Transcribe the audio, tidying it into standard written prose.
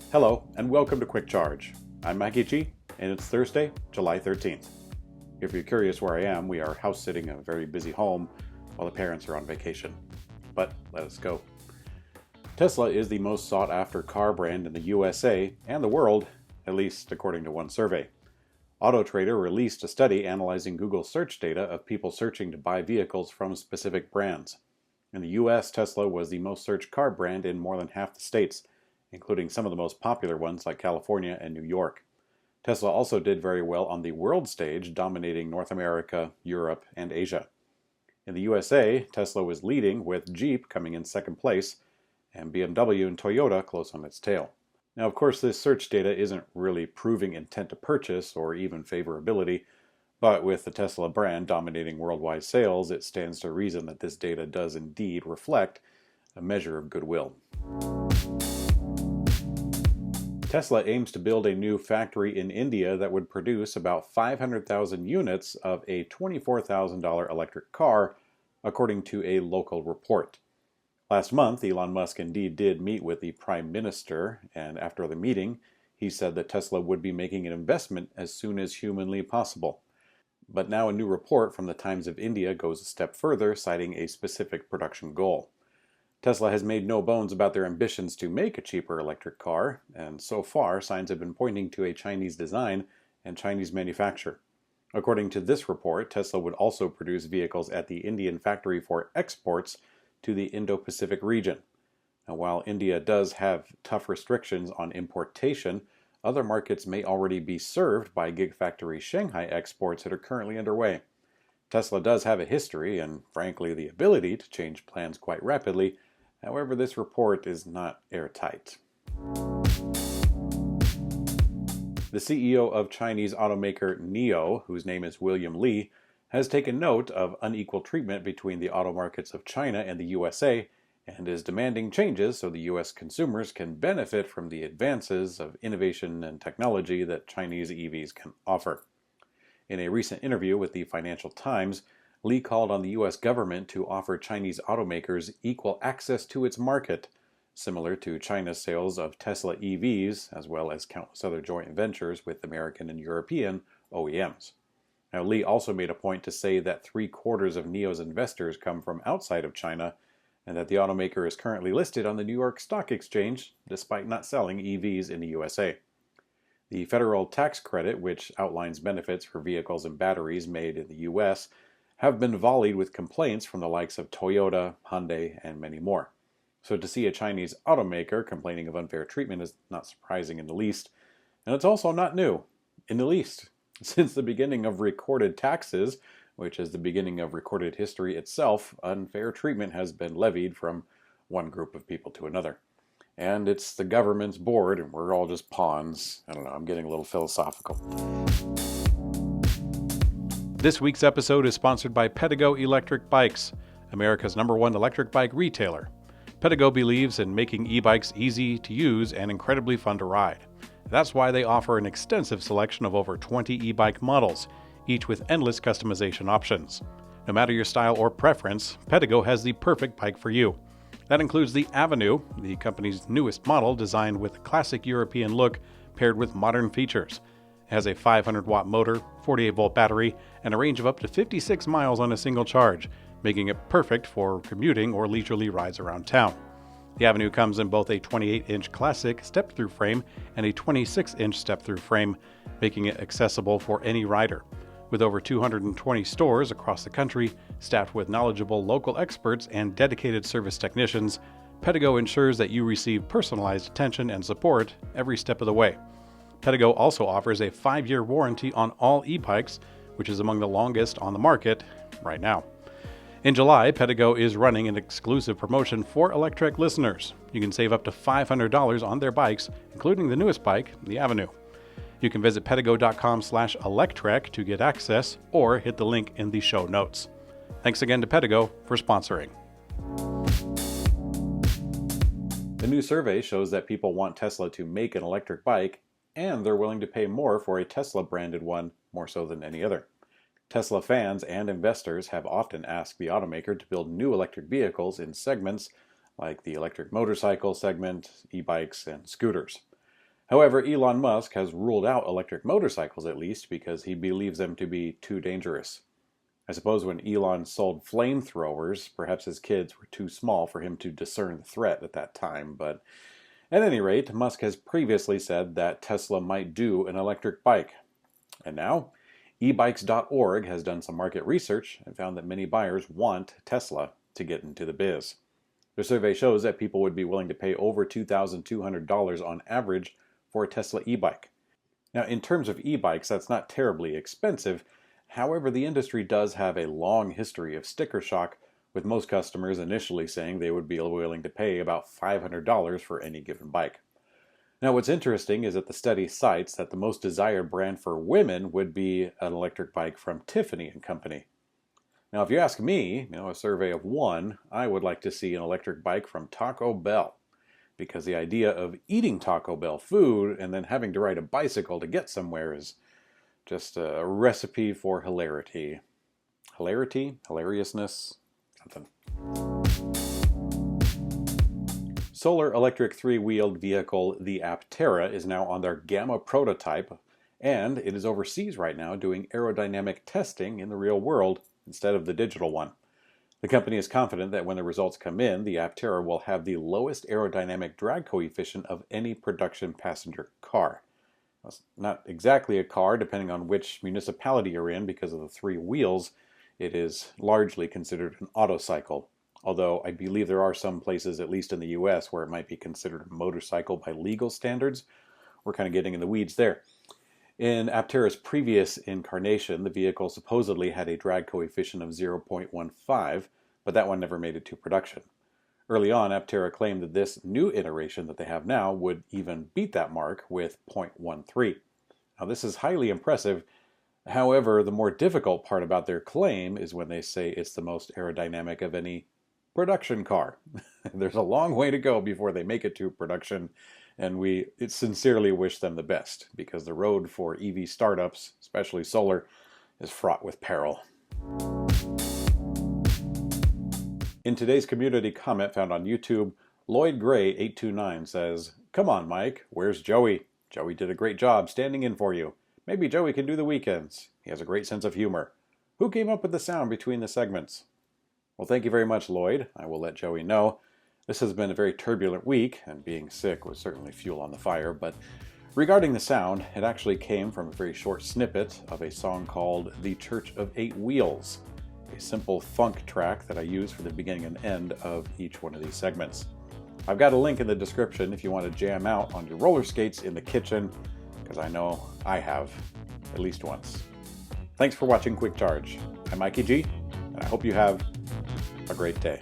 Hello, and welcome to Quick Charge. I'm Makichi, and it's Thursday, July 13th. If you're curious where I am, we are house sitting a very busy home while the parents are on vacation. But let us go. Tesla is the most sought after car brand in the USA and the world, at least according to one survey. AutoTrader released a study analyzing Google search data of people searching to buy vehicles from specific brands. In the US, Tesla was the most searched car brand in more than half the states, including some of the most popular ones like California and New York. Tesla also did very well on the world stage, dominating North America, Europe, and Asia. In the USA, Tesla was leading, with Jeep coming in second place, and BMW and Toyota close on its tail. Now, of course, this search data isn't really proving intent to purchase or even favorability, but with the Tesla brand dominating worldwide sales, it stands to reason that this data does indeed reflect a measure of goodwill. Tesla aims to build a new factory in India that would produce about 500,000 units of a $24,000 electric car, according to a local report. Last month, Elon Musk indeed did meet with the Prime Minister, and after the meeting, he said that Tesla would be making an investment as soon as humanly possible. But now a new report from the Times of India goes a step further, citing a specific production goal. Tesla has made no bones about their ambitions to make a cheaper electric car, and so far signs have been pointing to a Chinese design and Chinese manufacture. According to this report, Tesla would also produce vehicles at the Indian factory for exports to the Indo-Pacific region. Now, while India does have tough restrictions on importation, other markets may already be served by Gigafactory Shanghai exports that are currently underway. Tesla does have a history and, frankly, the ability to change plans quite rapidly. However, this report is not airtight. The CEO of Chinese automaker NIO, whose name is William Li, has taken note of unequal treatment between the auto markets of China and the USA and is demanding changes so the US consumers can benefit from the advances of innovation and technology that Chinese EVs can offer. In a recent interview with the Financial Times, Li called on the U.S. government to offer Chinese automakers equal access to its market, similar to China's sales of Tesla EVs, as well as countless other joint ventures with American and European OEMs. Now, Li also made a point to say that 3/4 of NIO's investors come from outside of China, and that the automaker is currently listed on the New York Stock Exchange, despite not selling EVs in the USA. The federal tax credit, which outlines benefits for vehicles and batteries made in the U.S., have been volleyed with complaints from the likes of Toyota, Hyundai, and many more. So to see a Chinese automaker complaining of unfair treatment is not surprising in the least, and it's also not new in the least. Since the beginning of recorded taxes, which is the beginning of recorded history itself, unfair treatment has been levied from one group of people to another. And it's the government's board, and we're all just pawns. I don't know, I'm getting a little philosophical. This week's episode is sponsored by Pedego Electric Bikes, America's #1 electric bike retailer. Pedego believes in making e-bikes easy to use and incredibly fun to ride. That's why they offer an extensive selection of over 20 e-bike models, each with endless customization options. No matter your style or preference, Pedego has the perfect bike for you. That includes the Avenue, the company's newest model designed with a classic European look paired with modern features. It has a 500-watt motor, 48-volt battery, and a range of up to 56 miles on a single charge, making it perfect for commuting or leisurely rides around town. The Avenue comes in both a 28-inch classic step-through frame and a 26-inch step-through frame, making it accessible for any rider. With over 220 stores across the country, staffed with knowledgeable local experts and dedicated service technicians, Pedego ensures that you receive personalized attention and support every step of the way. Pedego also offers a 5-year warranty on all e-bikes, which is among the longest on the market right now. In July, Pedego is running an exclusive promotion for Electrek listeners. You can save up to $500 on their bikes, including the newest bike, the Avenue. You can visit pedego.com/electrek to get access, or hit the link in the show notes. Thanks again to Pedego for sponsoring. The new survey shows that people want Tesla to make an electric bike, and they're willing to pay more for a Tesla-branded one, more so than any other. Tesla fans and investors have often asked the automaker to build new electric vehicles in segments like the electric motorcycle segment, e-bikes, and scooters. However, Elon Musk has ruled out electric motorcycles at least because he believes them to be too dangerous. I suppose when Elon sold flamethrowers, perhaps his kids were too small for him to discern the threat at that time, but at any rate, Musk has previously said that Tesla might do an electric bike. And now, ebikes.org has done some market research and found that many buyers want Tesla to get into the biz. Their survey shows that people would be willing to pay over $2,200 on average for a Tesla e-bike. Now, in terms of e-bikes, that's not terribly expensive. However, the industry does have a long history of sticker shock, with most customers initially saying they would be willing to pay about $500 for any given bike. Now, what's interesting is that the study cites that the most desired brand for women would be an electric bike from Tiffany & Company. Now, if you ask me, a survey of one, I would like to see an electric bike from Taco Bell, because the idea of eating Taco Bell food and then having to ride a bicycle to get somewhere is just a recipe for hilarity. Hilarity? Hilariousness? Something. Solar electric three-wheeled vehicle, the Aptera, is now on their Gamma prototype, and it is overseas right now doing aerodynamic testing in the real world instead of the digital one. The company is confident that when the results come in, the Aptera will have the lowest aerodynamic drag coefficient of any production passenger car. It's not exactly a car, depending on which municipality you're in because of the three wheels. It is largely considered an autocycle, although I believe there are some places, at least in the US, where it might be considered a motorcycle by legal standards. We're kind of getting in the weeds there. In Aptera's previous incarnation, the vehicle supposedly had a drag coefficient of 0.15, but that one never made it to production. Early on, Aptera claimed that this new iteration that they have now would even beat that mark with 0.13. Now, this is highly impressive. However, the more difficult part about their claim is when they say it's the most aerodynamic of any production car. There's a long way to go before they make it to production, and we sincerely wish them the best, because the road for EV startups, especially solar, is fraught with peril. In today's community comment found on YouTube, Lloyd Gray 829 says, "Come on, Mike, where's Joey? Joey did a great job standing in for you. Maybe Joey can do the weekends. He has a great sense of humor. Who came up with the sound between the segments?" Well, thank you very much, Lloyd. I will let Joey know. This has been a very turbulent week, and being sick was certainly fuel on the fire, but regarding the sound, it actually came from a very short snippet of a song called The Church of Eight Wheels, a simple funk track that I use for the beginning and end of each one of these segments. I've got a link in the description if you want to jam out on your roller skates in the kitchen, because I know I have, at least once. Thanks for watching Quick Charge. I'm Mikey G, and I hope you have a great day.